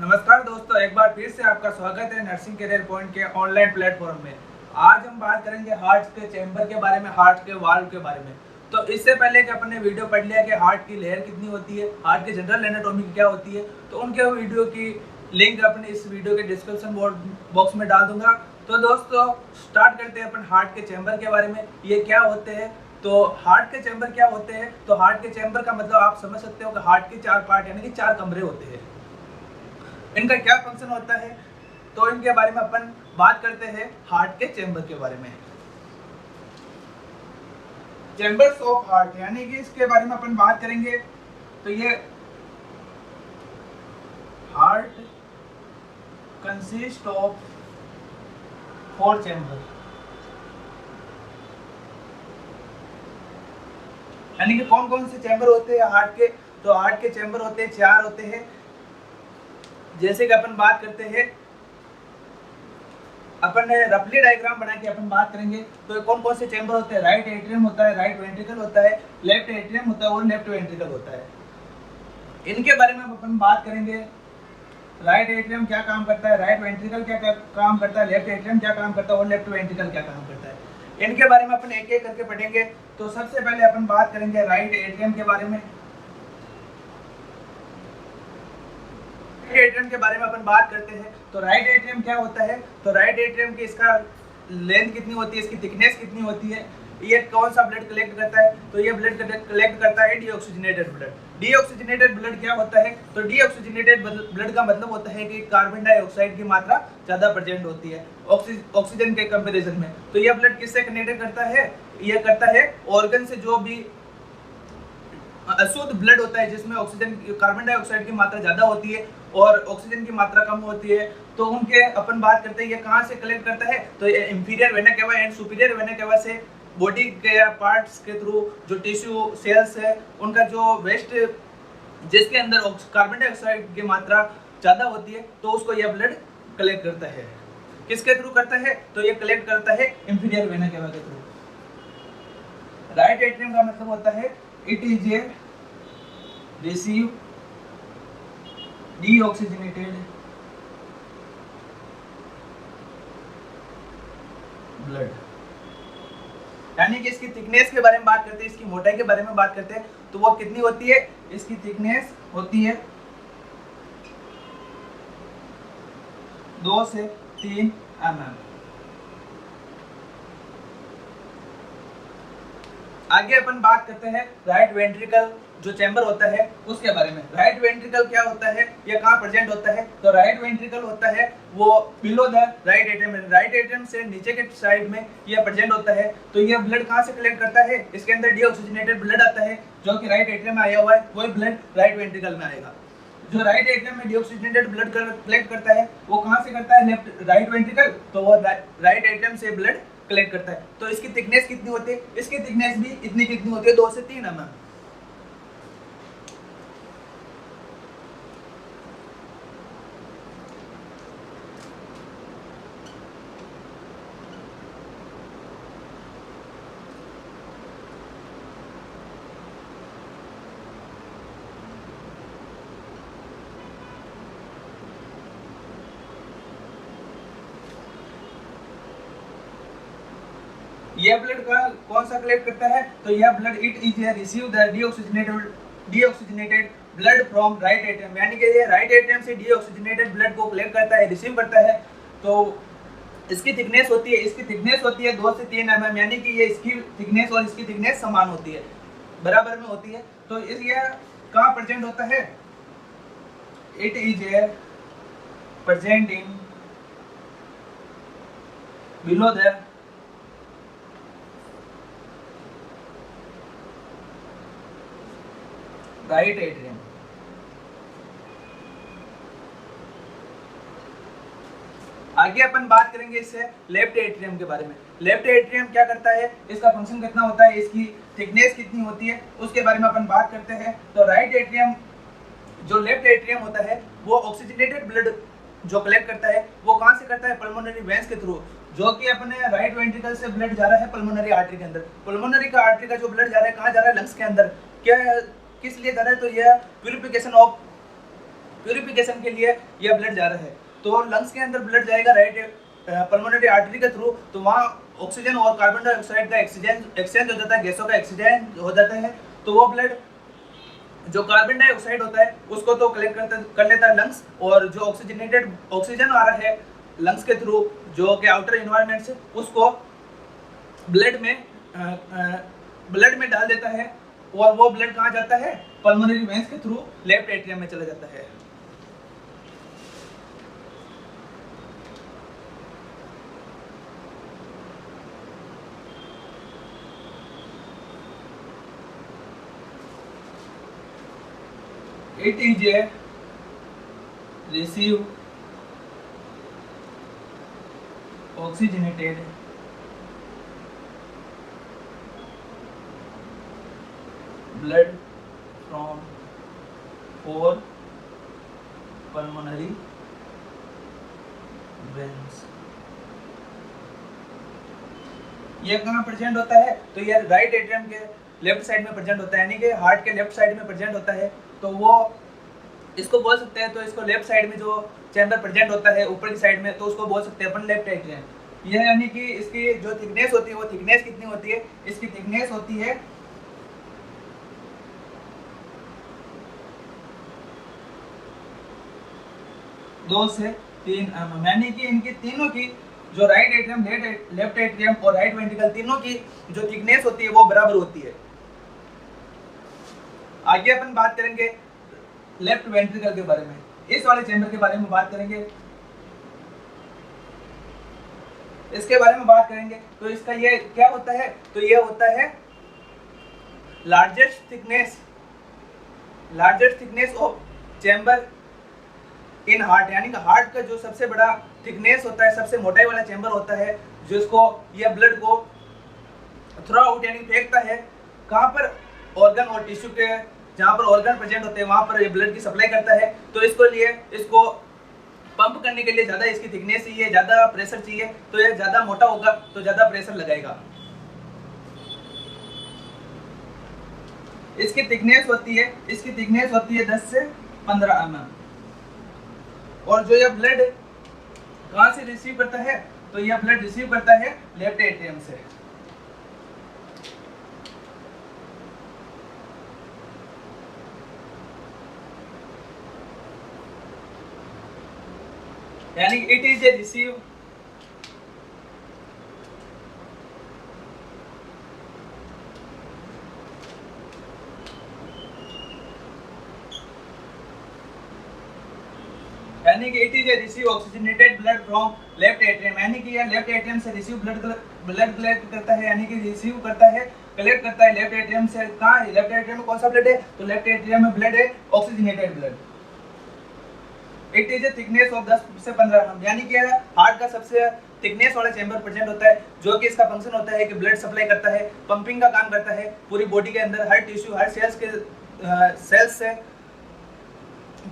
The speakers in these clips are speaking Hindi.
नमस्कार दोस्तों, एक बार फिर से आपका स्वागत है नर्सिंग करियर पॉइंट के ऑनलाइन प्लेटफॉर्म में। आज हम बात करेंगे हार्ट के चैम्बर के बारे में, हार्ट के वाल्व के बारे में। तो इससे पहले कि अपन ने वीडियो पढ़ लिया कि हार्ट की लेयर कितनी होती है, हार्ट की जनरल एनाटॉमी क्या होती है, तो उनके वीडियो की लिंक अपने इस वीडियो के डिस्क्रिप्शन बॉक्स में डाल दूंगा। तो दोस्तों स्टार्ट करते हैं अपन हार्ट के चैम्बर के बारे में, ये क्या होते हैं। तो हार्ट के चैम्बर क्या होते हैं, तो हार्ट के चैम्बर का मतलब आप समझ सकते हो कि हार्ट के 4 पार्ट यानी कि 4 कमरे होते हैं। इनका क्या फंक्शन होता है, तो इनके बारे में अपन बात करते हैं हार्ट के चैम्बर के बारे में। चैम्बर्स ऑफ हार्ट यानी कि इसके बारे में अपन बात करेंगे। तो ये हार्ट कंसिस्ट ऑफ 4 चैम्बर, यानी कि कौन कौन से चैम्बर होते हैं हार्ट के। तो हार्ट के चैम्बर होते हैं 4 होते हैं। जैसे कि अपन बात करते हैं, अपन रफली डायग्राम बना के अपन बात करेंगे। तो कौन कौन से चैम्बर होते हैं, राइट एट्रियम होता है, राइट वेंट्रिकल होता है, लेफ्ट एट्रियम होता है और लेफ्ट वेंट्रिकल होता है। इनके बारे में अपन बात करेंगे। राइट एट्रियम क्या काम करता है, राइट वेंट्रिकल क्या काम करता है, लेफ्ट एट्रियम क्या काम करता है और लेफ्ट वेंट्रिकल क्या काम करता है। इनके बारे में अपन एक एक करके पढ़ेंगे। तो सबसे पहले अपन बात करेंगे राइट एट्रियम के बारे में। एट्रियम के बारे में अपन बात करते हैं। तो राइट एट्रियम क्या होता है, तो राइट एट्रियम की इसका लेंथ कितनी होती है, इसकी थिकनेस कितनी होती है, ये कौन सा ब्लड कलेक्ट करता है, तो ये ब्लड कलेक्ट करता है डीऑक्सीजनेटेड ब्लड। डीऑक्सीजनेटेड ब्लड क्या होता है, तो डीऑक्सीजनेटेड ब्लड का मतलब होता है कि कार्बन डाइऑक्साइड की मात्रा ज्यादा प्रेजेंट होती है ऑक्सीजन के कंपैरिजन में। तो यह ब्लड किससे कनेक्ट करता है, यह करता है ऑर्गन से। जो भी अशुद्ध ब्लड होता है जिसमें ऑक्सीजन कार्बन डाइऑक्साइड की मात्रा ज्यादा होती है और ऑक्सीजन की मात्रा कम होती है, तो उनके अपन बात करते हैं ये कहाँ से कलेक्ट करता है। तो ये inferior vena cava and superior vena cava से बॉडी के पार्ट्स के थ्रू जो टिश्यू सेल्स है उनका जो वेस्ट जिसके अंदर कार्बन डाइऑक्साइड की मात्रा ज्यादा होती है, तो उसको यह ब्लड कलेक्ट करता है। किसके थ्रू करता है, तो ये कलेक्ट करता है इंफीरियर वेना केवा के थ्रू। राइट एट्रियम का मतलब होता है it is a receive deoxygenated blood, यानी कि इसकी थिकनेस के बारे में बात करते हैं, इसकी मोटाई के बारे में बात करते हैं। तो वो कितनी होती है, इसकी थिकनेस होती है 2 से 3 mm। आगे अपन बात करते हैं राइट वेंट्रिकल जो चैम्बर होता है उसके बारे में। राइट वेंट्रिकल क्या होता है, ये कहाँ प्रेजेंट होता है, तो राइट वेंट्रिकल होता है वो below the right atrium, right atrium से नीचे के साइड में ये प्रेजेंट होता है। तो ये ब्लड कहाँ से कलेक्ट करता है, इसके अंदर डीऑक्सीजनेटेड ब्लड आता है जो कि राइट एट्रियम में आया हुआ है, वही ब्लड राइट वेंट्रिकल में आएगा। जो राइट एट्रियम में डीऑक्सीजनेटेड ब्लड कलेक्ट करता है वो कहाँ से करता है, लेफ्ट राइट वेंट्रिकल, तो वो राइट एट्रियम से ब्लड कलेक्ट करता है। तो इसकी थिकनेस कितनी होती है, इसकी थिकनेस भी इतनी कितनी होती है 2 से 3 mm। यह ब्लड का कौन सा कलेक्ट करता है, तो यह blood it is receive the deoxygenated blood from right atrium, यानी कि ये राइट एट्रियम से डीऑक्सीजनेटेड ब्लड को कलेक्ट करता है, रिसीव करता है। तो इसकी थिकनेस होती है, इसकी थिकनेस होती है 2 से 3 mm, यानी कि ये इसकी थिकनेस और इसकी थिकनेस समान होती है, बराबर में होती है। तो इस ये कहाँ प्रेजेंट होता है, it is present in below the right atrium. आगे अपन बात करेंगे इससे लेफ्ट एट्रियम के बारे में। लेफ्ट एट्रियम क्या करता है, इसका फंक्शन कितना होता है, इसकी थिकनेस कितनी होती है, उसके बारे में अपन बात करते हैं। तो राइट एट्रियम जो लेफ्ट एट्रियम होता है वो ऑक्सीजनेटेड ब्लड जो कलेक्ट करता है वो कहाँ से करता है, पल्मोनरी वेंस के थ्रू, जो कि अपने राइट वेंट्रिकल से ब्लड जा रहा है पल्मोनरी आर्टरी के अंदर। पल्मोनरी का आर्टरी का जो ब्लड जा रहा है कहाँ जा रहा है, लंग्स के अंदर। क्या किस लिए जा रहा है, तो यह प्यूरिफिकेशन ऑफ प्यूरिफिकेशन के लिए यह ब्लड जा रहा है। तो लंग्स के अंदर ब्लड जाएगा राइट पल्मोनरी आर्टरी के थ्रू, तो वहाँ ऑक्सीजन और कार्बन डाइऑक्साइड का एक्सचेंज हो जाता है, गैसों का एक्सचेंज हो जाता है। तो वो ब्लड जो कार्बन डाइऑक्साइड होता है उसको तो कलेक्ट कर लेता है लंग्स, और जो ऑक्सीजनेटेड ऑक्सीजन आ रहा है लंग्स के थ्रू जो कि आउटर इन्वायरमेंट से, उसको ब्लड में डाल देता है, और वो ब्लड कहाँ जाता है? पल्मोनरी वेन्स के थ्रू लेफ्ट एट्रियम में चला जाता है। It is a receive oxygenated blood from 4 pulmonary veins। ये कहाँ प्रेजेंट होता है? तो ये राइट एट्रियम के लेफ्ट साइड में प्रेजेंट होता है, यानी कि हार्ट के लेफ्ट साइड में प्रेजेंट होता है। तो वो इसको बोल सकते हैं, तो इसको लेफ्ट साइड में जो चैम्बर प्रेजेंट होता है ऊपर की साइड में, तो उसको बोल सकते हैं अपन लेफ्ट एट्रियम। यह यानी कि इसकी जो थिकनेस होती है, वो थिकनेस कितनी होती है? इसकी थिकनेस होती है 2 से 3 mm, यानी कि इनकी तीनों की जो राइट एट्रियम, लेफ्ट एट्रियम और राइट वेंट्रिकल, तीनों की जो थिकनेस होती है वो बराबर होती है। आगे अपन बात करेंगे लेफ्ट वेंट्रिकल के बारे में, इस वाले चैम्बर के बारे में बात करेंगे, इसके बारे में बात करेंगे। तो इसका ये क्या होता है? तो ये होता है largest thickness of chamber in heart, यानी कि हार्ट का जो सबसे बड़ा थिकनेस होता है, सबसे मोटाई वाला चैम्बर होता है, जिसको ये ब्लड को थ्रो आउट यानी फेंकता है। कहाँ पर? ऑर्गन और टिश्यू के, जहाँ पर ऑर्गन प्रेजेंट होते हैं वहाँ पर ये ब्लड की सप्लाई करता है। तो इसको पंप करने के लिए ज़्यादा इसकी थिकनेस चाहिए, ज़्यादा प्रेशर चाहिए, तो ये ज़्यादा मोटा होगा तो ज़्यादा प्रेशर लगाएगा। इसकी थिकनेस होती है 10 से 15 mm। और जो यह ब्लड कहाँ से रिसीव करता है? तो यह ब्लड रिसीव करता है लेफ्ट एट्रियम से। यानी इट इज ए रिसीव यानी कि it is a receive oxygenated blood from left atrium, यानी कि यह लेफ्ट एट्रियम से रिसीव ब्लड कलेक्ट करता है, यानी कि रिसीव करता है, कलेक्ट करता है लेफ्ट एट्रियम से। कहाँ है लेफ्ट एट्रियम में? कौन सा ब्लड है? तो लेफ्ट एट्रियम में ब्लड है oxygenated blood. It is a thickness of 10 से 15 mm, यानी कि हार्ट का सबसे थिकनेस वाला चैम्बर प्रेजेंट होता है, जो कि इसका फंक्शन होता है कि ब्लड सप्लाई करता है, पंपिंग का काम करता है पूरी बॉडी के अंदर, हर टिश्यू, हर सेल्स से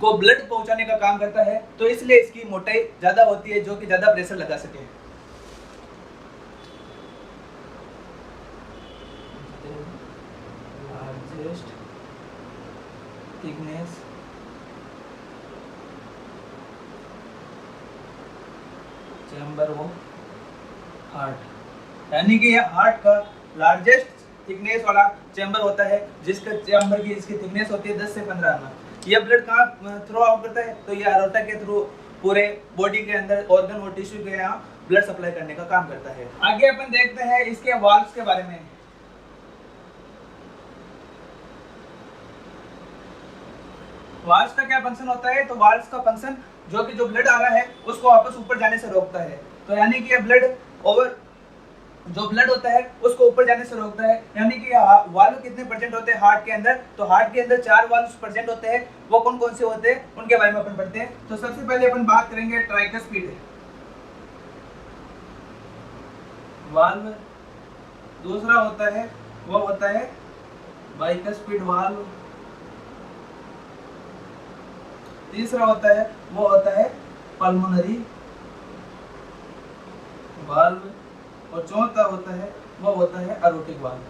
को ब्लड पहुंचाने का काम करता है। तो इसलिए इसकी मोटाई ज्यादा होती है, जो कि ज्यादा प्रेशर लगा सके। Largest thickness chamber of heart, यानी कि यह हार्ट का लार्जेस्ट थिकनेस वाला चैम्बर होता है, जिसका चैम्बर की इसकी थिकनेस होती है 10 से 15 mm। यह ब्लड कहाँ थ्रो आउट करता है? तो यह अरोटा के थ्रू पूरे बॉडी के अंदर ऑर्गन और टिश्यू के यहाँ ब्लड सप्लाई करने का काम करता है। आगे अपन देखते हैं इसके वाल्व्स के बारे में। वाल्व्स का क्या फंक्शन होता है? तो वाल्व्स का फंक्शन जो ब्लड आ रहा है उसको वापस ऊपर जाने से रोकता है। तो यानी कि ब्लड जो ब्लड होता है उसको ऊपर जाने से रोकता है। यानी कि वाल्व कितने प्रेजेंट होते हैं हार्ट के अंदर? तो हार्ट के अंदर 4 वाल्व प्रेजेंट होते हैं। वो कौन कौन से होते हैं उनके बारे में अपन पढ़ते हैं। तो सबसे पहले अपन बात करेंगे ट्राइकस्पिड वाल्व, दूसरा होता है वो होता है बाइकस्पिड वाल्व, तीसरा होता है वो होता है पल्मोनरी वाल्व, और चौथा होता है वो होता है एरोटिक वाल्व।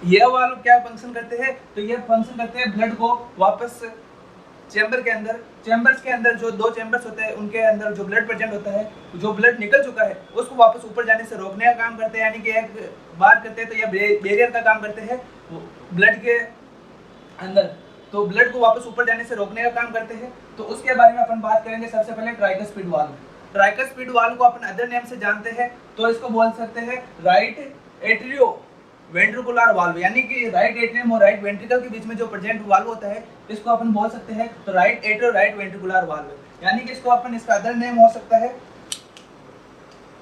ये वाल्व क्या फंक्शन करते हैं, तो ये फंक्शन करते हैं ब्लड को वापस चेंबर के अंदर, चेंबर्स के अंदर जो दो चेंबर्स होते हैं उनके अंदर जो ब्लड प्रेजेंट होता है, जो ब्लड निकल चुका है उसको वापस ऊपर जाने से रोकने का काम करते हैं। यानी कि एक बात करते हैं तो ये बैरियर का काम करते हैं ब्लड के अंदर, तो ब्लड को वापस ऊपर जाने से रोकने का काम करते हैं। तो उसके बारे में अपन बात करेंगे। सबसे पहले ट्राइकस्पिड वाल्व। ट्राइकस्पिड वाल्व को अपन अदर नेम से जानते हैं, तो इसको बोल सकते हैं राइट एट्रियो वेंट्रिकुलर वाल्व, यानी कि राइट एट्रियम और राइट वेंट्रिकल के बीच में जो प्रेजेंट वाल्व होता है इसको अपन बोल सकते हैं तो right atrio right ventricular valve. यानी कि इसको अपन इसका अदर नेम हो सकता है,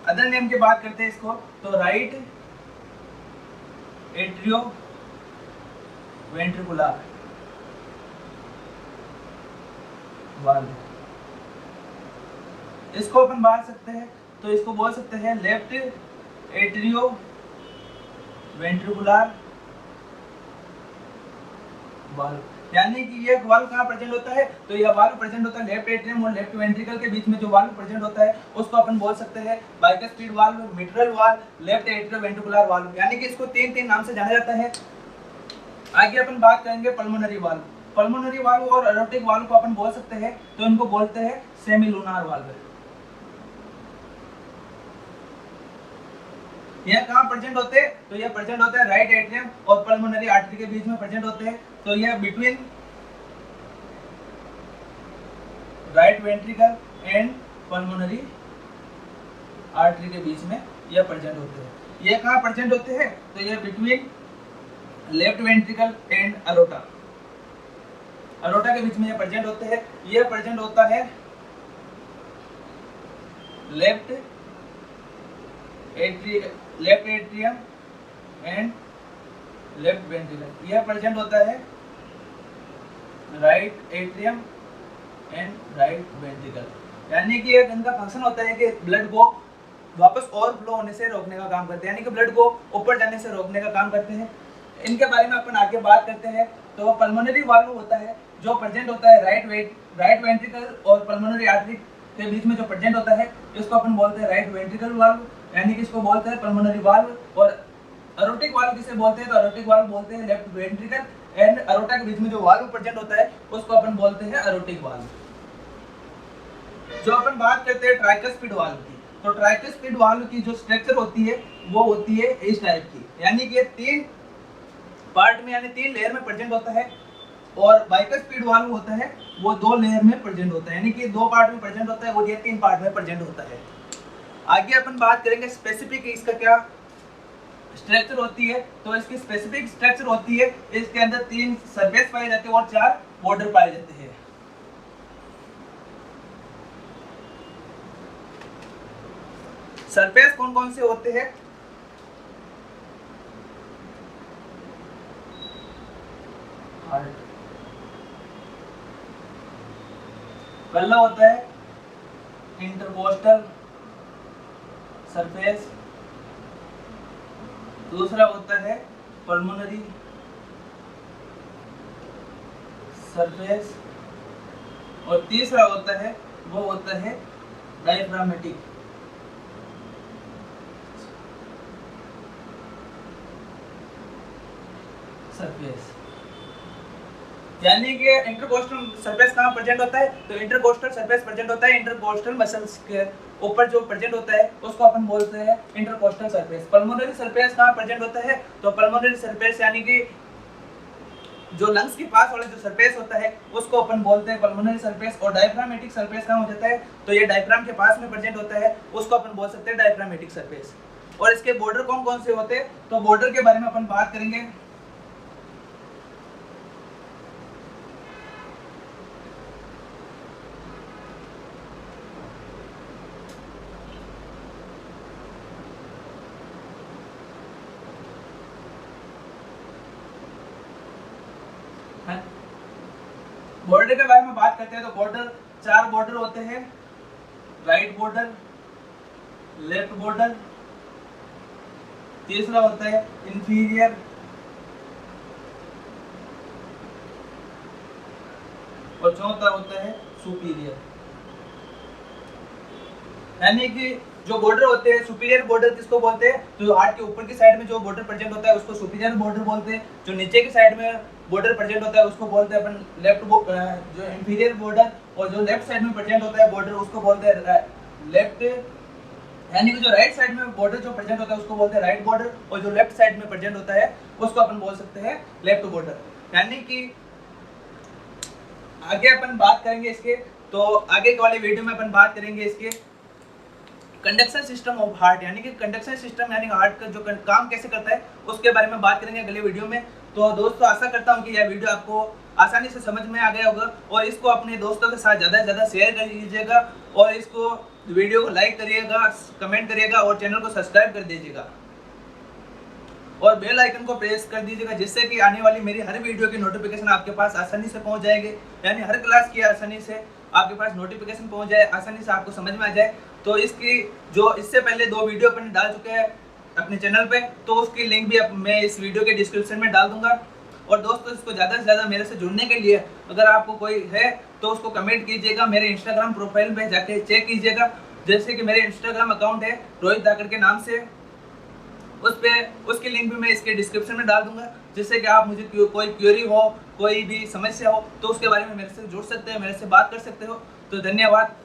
अदर नेम की बात करते हैं इसको तो राइट एट्रियो वेंट्रिकुलर वाल्व। इसको अपन बात सकते हैं तो इसको बोल सकते हैं लेफ्ट एट्रियो वेंट्रिकुलर वाल्व। यानी कि ये वाल्व कहाँ प्रेजेंट होता है, तो यह वाल्व प्रेजेंट होता है लेफ्ट एट्रियम और लेफ्ट वेंट्रिकल के बीच में जो वाल्व प्रेजेंट होता है उसको अपन बोल सकते हैं bicuspid valve, mitral valve, left atrio ventricular valve. यानी कि इसको तीन नाम से जाना जाता है। आगे अपन बात करेंगे पल्मोनरी वाल्व। पल्मोनरी वाल्व और एरोटिक वाल्व को अपन बोल सकते हैं तो इनको बोलते हैं सेमी लूनार वाल्व। यह कहाँ प्रेजेंट होते हैं, तो यह प्रेजेंट होते हैं राइट एट्रियम और पल्मोनरी आर्टरी के बीच में प्रेजेंट होते हैं। तो यह between right ventricle and pulmonary artery के बीच में यह प्रेजेंट होते हैं। यह कहाँ प्रेजेंट होते हैं, तो यह between left ventricle and aorta, aorta के बीच में यह प्रेजेंट होते हैं। यह प्रेजेंट होता है left atrium and left ventricle. यह प्रेजेंट होता है right atrium and right ventricle. यानी कि एक इनका फंक्शन होता है कि ब्लड को वापस ओवरफ्लो होने से रोकने का काम करते हैं, यानी कि ब्लड को ऊपर जाने से रोकने का काम करते हैं। इनके बारे में अपन आगे बात करते हैं। तो पल्मोनरी वाल्व होता है जो प्रेजेंट होता है राइट वेंट्रिकल और पल्मोनरी आर्टरी के बीच में जो प्रेजेंट होता है इसको अपन बोलते हैं राइट वेंट्रिकल वाल्व, यानी कि इसको बोलते हैं पल्मोनरी वाल्व। और एरोटिक वाल्व किसे बोलते हैं, तो एरोटिक वाल्व बोलते हैं लेफ्ट वेंट्रिकल एंड एरोटा के बीच में जो वाल्व प्रेजेंट होता है उसको अपन बोलते हैं एरोटिक वाल्व। जो अपन बात करते हैं ट्राइकस्पिड वाल्व की, तो ट्राइकस्पिड वाल्व की जो स्ट्रक्चर होती है वो होती है इस टाइप की, यानी कि तीन पार्ट में यानी तीन लेयर में प्रेजेंट होता है। और बाइकस्पिड वाल्व होता है वो दो लेयर में प्रेजेंट होता है, यानी कि दो पार्ट में प्रेजेंट होता है और ये तीन पार्ट में प्रेजेंट होता है। आगे अपन बात करेंगे स्पेसिफिक इसका क्या स्ट्रक्चर होती है, तो इसकी स्पेसिफिक स्ट्रक्चर होती है इसके अंदर तीन सरफेस पाए जाते हैं और चार बॉर्डर पाए जाते हैं। सरफेस कौन कौन से होते हैं, पहला होता है इंटरकोस्टल सरफेस, दूसरा होता है पल्मोनरी सरफेस और तीसरा होता है वो होता है डायफ्रामेटिक सरफेस। यानी कि इंटरकोस्टल सरफेस कहाँ प्रेजेंट होता है, तो इंटरकोस्टल सरफेस प्रेजेंट होता है इंटरकोस्टल मसल्स के ऊपर जो प्रेजेंट होता है उसको अपन बोलते हैं इंटरकोस्टल सरफेस। पल्मोनरी सरफेस कहाँ प्रेजेंट होता है, तो पल्मोनरी सरफेस यानी कि जो लंग्स के पास वाला जो सरफेस होता है उसको अपन बोलते हैं पल्मोनरी सरफेस। और डायफ्रामेटिक सरफेस कहाँ हो जाता है, तो ये डायफ्राम के पास में प्रेजेंट होता है उसको अपन बोल सकते हैं डायफ्रामेटिक सरफेस। और इसके बॉर्डर कौन कौन से होते हैं, तो बॉर्डर के बारे में अपन बात करेंगे। बॉर्डर के बारे में बात करते हैं तो बॉर्डर चार बॉर्डर होते हैं, राइट बॉर्डर, लेफ्ट बॉर्डर, तीसरा होता है इंफीरियर और चौथा होता है सुपीरियर। यानी कि जो बॉर्डर होते हैं सुपीरियर बॉर्डर किसको बोलते हैं, तो हार्ट के ऊपर की साइड में जो बॉर्डर प्रेजेंट होता है उसको सुपीरियर बॉर्डर बोलते हैं। जो नीचे की साइड में बॉर्डर प्रेजेंट होता है उसको बोलते हैं अपन जो इंफीरियर बॉर्डर, और जो लेफ्ट साइड में प्रेजेंट होता है बॉर्डर उसको बोलते हैं लेफ्ट, यानी कि जो राइट साइड में बॉर्डर जो प्रेजेंट होता है उसको बोलते हैं राइट बॉर्डर, और जो लेफ्ट साइड में प्रेजेंट होता है उसको अपन बोल सकते हैं लेफ्ट बॉर्डर। यानी कि आगे अपन बात करेंगे इसके, तो आगे वाली वीडियो में अपन बात करेंगे इसके कंडक्शन सिस्टम ऑफ हार्ट, यानी कि कंडक्शन सिस्टम यानी हार्ट का जो काम कैसे करता है उसके बारे में बात करेंगे अगले वीडियो में। तो दोस्तों आशा करता हूँ कि यह वीडियो आपको आसानी से समझ में आ गया होगा, और इसको अपने दोस्तों के साथ ज़्यादा से ज़्यादा शेयर कर दीजिएगा, और इसको वीडियो को लाइक करिएगा, कमेंट करिएगा, और चैनल को सब्सक्राइब कर दीजिएगा, और बेल आइकन को प्रेस कर दीजिएगा, जिससे कि आने वाली मेरी हर वीडियो की नोटिफिकेशन आपके पास आसानी से पहुंच जाएंगे, यानी हर क्लास की आसानी से आपके पास नोटिफिकेशन पहुंच जाए, आसानी से आपको समझ में आ जाए। तो इसकी जो इससे पहले 2 वीडियो अपन डाल चुके हैं अपने चैनल पे, तो उसकी लिंक भी मैं इस वीडियो के डिस्क्रिप्शन में डाल दूंगा। और दोस्तों इसको ज़्यादा से ज़्यादा मेरे से जुड़ने के लिए अगर आपको कोई है तो उसको कमेंट कीजिएगा, मेरे इंस्टाग्राम प्रोफाइल पे जाके चेक कीजिएगा, जैसे कि मेरे इंस्टाग्राम अकाउंट है रोहित धाकड़ के नाम से, उस पे उसकी लिंक भी मैं इसके डिस्क्रिप्शन में डाल दूंगा, जिससे कि आप मुझे कोई क्वेरी हो, कोई भी समस्या हो तो उसके बारे में मेरे से जुड़ सकते हैं, मेरे से बात कर सकते हो। तो धन्यवाद।